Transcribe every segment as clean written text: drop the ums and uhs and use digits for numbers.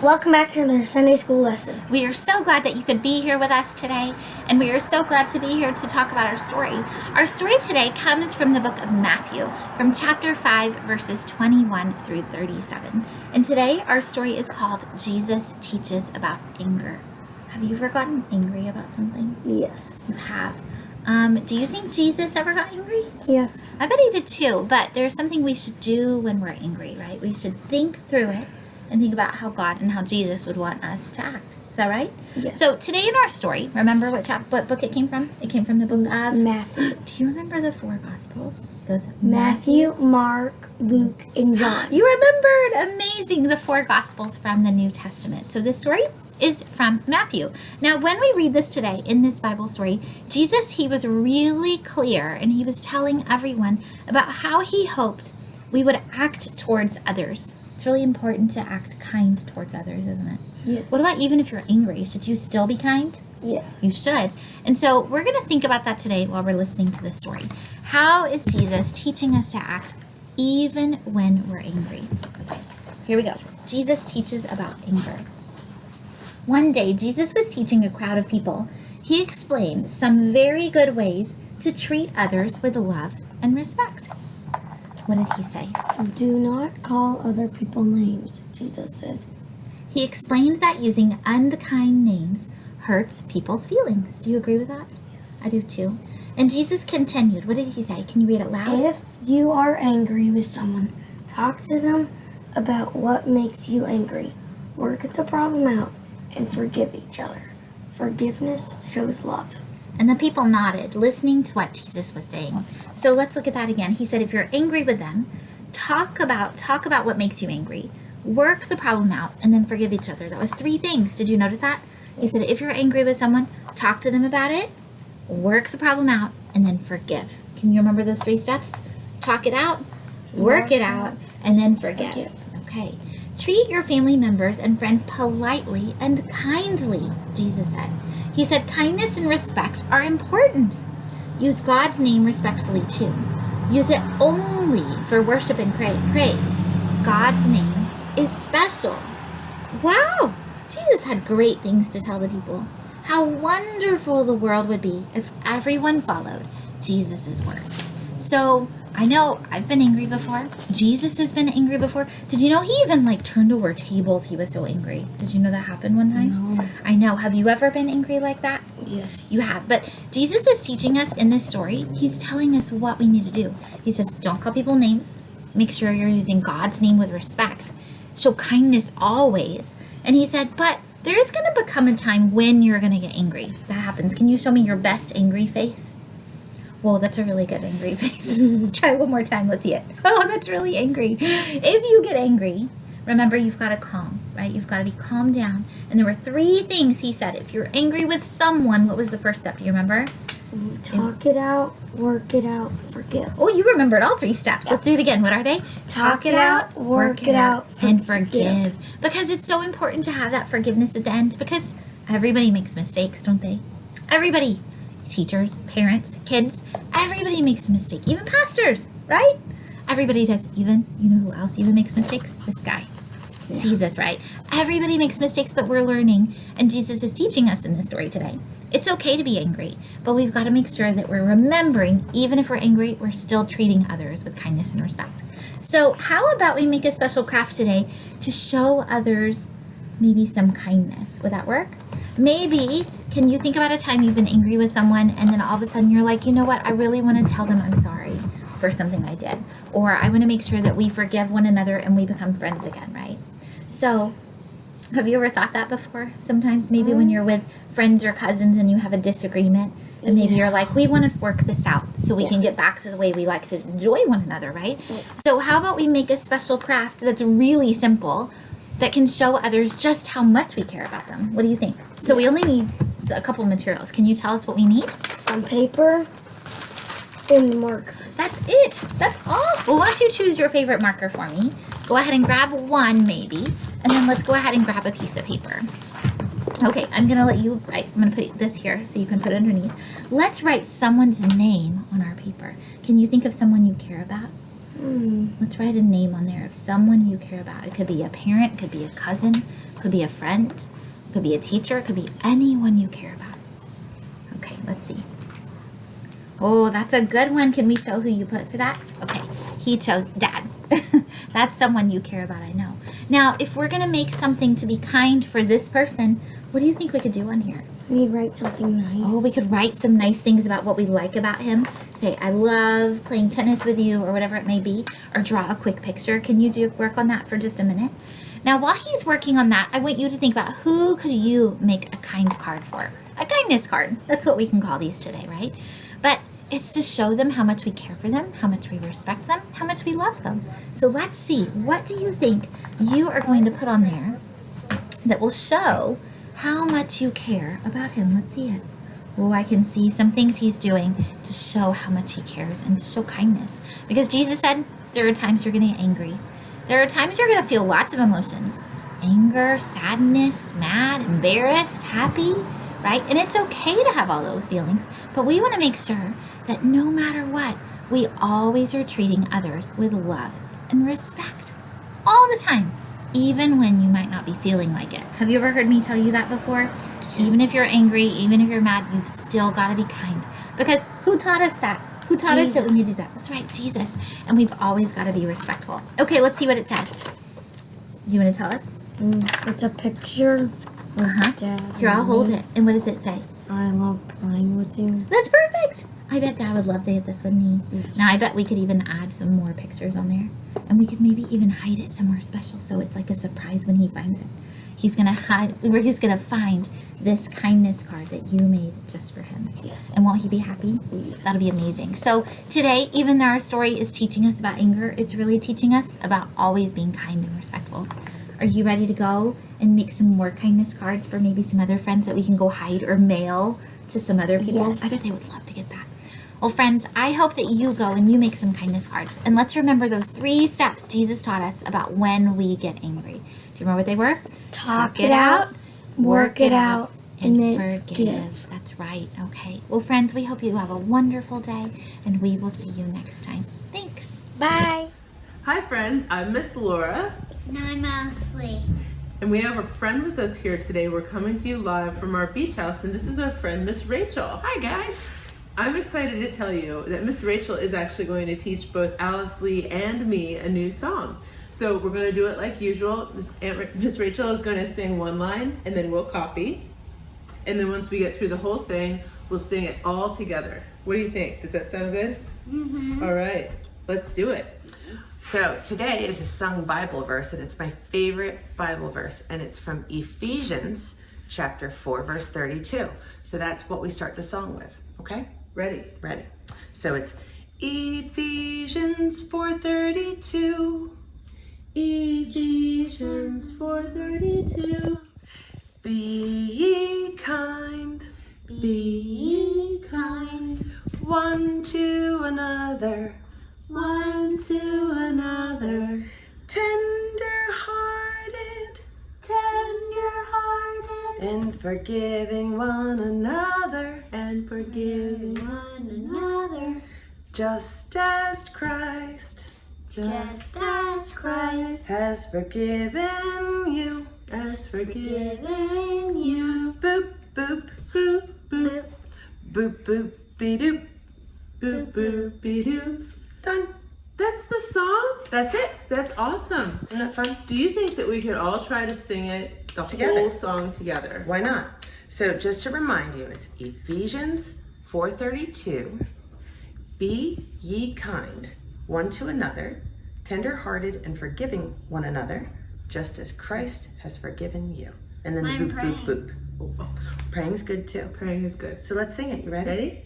Welcome back to the Sunday school lesson. We are so glad that you could be here with us today, and we are so glad to be here to talk about our story. Our story today comes from the book of Matthew, from chapter 5, verses 21 through 37. And today our story is called Jesus Teaches About Anger. Have you ever gotten angry about something? Yes. You have. Do you think Jesus ever got angry? Yes. I bet he did too, but there's something we should do when we're angry, right? We should think through it and think about how God and how Jesus would want us to act. Is that right? Yes. So today in our story, remember what book it came from? It came from the book of Matthew. Do you remember the four Gospels? Those Matthew, Mark, Luke, and John. You remembered! Amazing! The four Gospels from the New Testament. So this story is from Matthew. Now, when we read this today in this Bible story, Jesus, he was really clear, and he was telling everyone about how he hoped we would act towards others. It's really important to act kind towards others, isn't it? Yes. What about even if you're angry? Should you still be kind? Yeah. You should. And so we're going to think about that today while we're listening to this story. How is Jesus teaching us to act even when we're angry? Okay, here we go. Jesus teaches about anger. One day, Jesus was teaching a crowd of people. He explained some very good ways to treat others with love and respect. What did he say? Do not call other people names, Jesus said. He explained that using unkind names hurts people's feelings. Do you agree with that? Yes. I do too. And Jesus continued. What did he say? Can you read it loud? If you are angry with someone, talk to them about what makes you angry. Work the problem out and forgive each other. Forgiveness shows love. And the people nodded, listening to what Jesus was saying. So let's look at that again. He said, if you're angry with them, talk about what makes you angry. Work the problem out and then forgive each other. That was 3 things. Did you notice that? He said, if you're angry with someone, talk to them about it, work the problem out, and then forgive. Can you remember those 3 steps? Talk it out, work it out, and then forgive. Okay. Treat your family members and friends politely and kindly, Jesus said. He said kindness and respect are important. Use God's name respectfully too. Use it only for worship and praise. God's name is special. Wow! Jesus had great things to tell the people. How wonderful the world would be if everyone followed Jesus' words. So, I know I've been angry before. Jesus has been angry before. Did you know he even turned over tables? He was so angry. Did you know that happened one time? No. I know. Have you ever been angry like that? Yes. You have. But Jesus is teaching us in this story. He's telling us what we need to do. He says, don't call people names. Make sure you're using God's name with respect. Show kindness always. And he said, but there is going to become a time when you're going to get angry. That happens. Can you show me your best angry face? Whoa, that's a really good angry face. Try one more time. Let's see it. Oh, that's really angry. If you get angry, remember you've got to calm, right? You've got to be calmed down. And there were 3 things he said. If you're angry with someone, what was the first step? Do you remember? Talk it out, work it out, forgive. Oh, you remembered all 3 steps. Let's do it again. What are they? Talk it out, work it out, and forgive. Because it's so important to have that forgiveness at the end, because everybody makes mistakes, don't they? Everybody. Teachers, parents, kids, everybody makes a mistake. Even pastors, right? Everybody does. Even, you know who else even makes mistakes? This guy. Yeah. Jesus, right? Everybody makes mistakes, but we're learning. And Jesus is teaching us in this story today. It's okay to be angry, but we've got to make sure that we're remembering, even if we're angry, we're still treating others with kindness and respect. So how about we make a special craft today to show others maybe some kindness? Would that work? Maybe, can you think about a time you've been angry with someone and then all of a sudden you're like, you know what, I really want to tell them I'm sorry for something I did. Or I want to make sure that we forgive one another and we become friends again, right? So, have you ever thought that before? Sometimes maybe when you're with friends or cousins and you have a disagreement and maybe you're like, we want to work this out so we can get back to the way we like to enjoy one another, right? Yes. So how about we make a special craft that's really simple that can show others just how much we care about them? What do you think? So we only need a couple materials. Can you tell us what we need? Some paper and markers. That's it. That's all. Well, why don't you choose your favorite marker for me? Go ahead and grab one maybe, and then let's go ahead and grab a piece of paper. Okay, I'm going to let you write. I'm going to put this here so you can put it underneath. Let's write someone's name on our paper. Can you think of someone you care about? Hmm. Let's write a name on there of someone you care about. It could be a parent, it could be a cousin, Could be a friend, could be a teacher, could be anyone you care about. Okay, let's see. Oh, that's a good one. Can we show who you put for that? Okay, he chose Dad. That's someone you care about, I know. Now, if we're going to make something to be kind for this person, what do you think we could do on here? We write something nice. Oh, we could write some nice things about what we like about him. Say, I love playing tennis with you, or whatever it may be. Or draw a quick picture. Can you work on that for just a minute? Now, while he's working on that, I want you to think about who could you make a kind card for? A kindness card. That's what we can call these today, right? But it's to show them how much we care for them, how much we respect them, how much we love them. So let's see. What do you think you are going to put on there that will show how much you care about him? Let's see it. Oh, I can see some things he's doing to show how much he cares and to show kindness. Because Jesus said there are times you're going to get angry. There are times you're going to feel lots of emotions. Anger, sadness, mad, embarrassed, happy, right? And it's okay to have all those feelings. But we want to make sure that no matter what, we always are treating others with love and respect. All the time. Even when you might not be feeling like it. Have you ever heard me tell you that before? Yes. Even if you're angry, even if you're mad, you've still got to be kind. Because who taught us that? Who taught us that we need to do that? That's right, Jesus. And we've always got to be respectful. Okay, let's see what it says. Do you want to tell us? It's a picture of Dad. Here, I'll hold it. And what does it say? I love playing with you. That's perfect. I bet Dad would love to get this with me. Yes. Now, I bet we could even add some more pictures on there. And we could maybe even hide it somewhere special so it's like a surprise when he finds it. He's going to find this kindness card that you made just for him. Yes. And won't he be happy? Yes. That'll be amazing. So today, even though our story is teaching us about anger, it's really teaching us about always being kind and respectful. Are you ready to go and make some more kindness cards for maybe some other friends that we can go hide or mail to some other people? Yes. I bet they would love to get that. Well, friends, I hope that you go and you make some kindness cards. And let's remember those 3 steps Jesus taught us about when we get angry. Do you remember what they were? Talk it out, work it out, and then forgive. That's right. Okay. Well, friends, we hope you have a wonderful day, and we will see you next time. Thanks. Bye. Hi friends, I'm Miss Laura. And I'm Ashley. And we have a friend with us here today. We're coming to you live from our beach house, and this is our friend, Miss Rachel. Hi guys. I'm excited to tell you that Miss Rachel is actually going to teach both Alice Lee and me a new song. So we're going to do it like usual. Miss Rachel is going to sing one line, and then we'll copy. And then once we get through the whole thing, we'll sing it all together. What do you think? Does that sound good? Mm-hmm. All right, let's do it. So today is a sung Bible verse, and it's my favorite Bible verse, and it's from Ephesians chapter 4, verse 32. So that's what we start the song with, okay? Ready? Ready. So it's Ephesians 4:32. Ephesians 4:32. Be ye kind, Be kind, one to another, one to another, tender-hearted, Tender-hearted, and forgiving one another, and forgiving, one another, just as Christ just as Christ has forgiven you. as forgiven. given you. Boop, boop, Boop, boop, boop, boop, be doop. boop, boop, be doo. Done. That's the song? That's it. That's awesome. Isn't that fun? Do you think that we could all try to sing it, the Together. whole song together? Why not? So just to remind you, it's Ephesians 4:32. Be ye kind one to another, tender-hearted and forgiving one another, just as Christ has forgiven you. And then the I'm boop, praying. boop, boop. Oh, praying's good too. Praying is good. So let's sing it. You ready? Ready?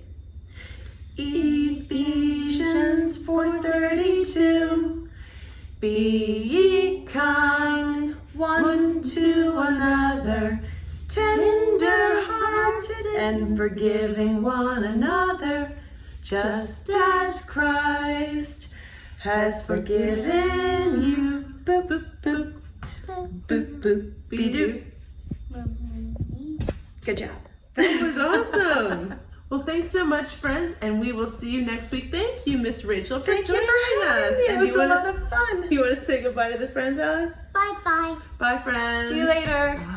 Ephesians 4:32. Be ye kind one to another, tender-hearted and forgiving one another, just as Christ has forgiven you. Boop, boop, boop, boop, boop, be-doo. Good job. That was awesome. Well, thanks so much, friends, and we will see you next week. Thank you, Miss Rachel, for Thank you joining for having us. me. It And was you a wanna- lot of fun. You want to say goodbye to the friends, Alice? Bye bye. Bye, friends. See you later. Bye.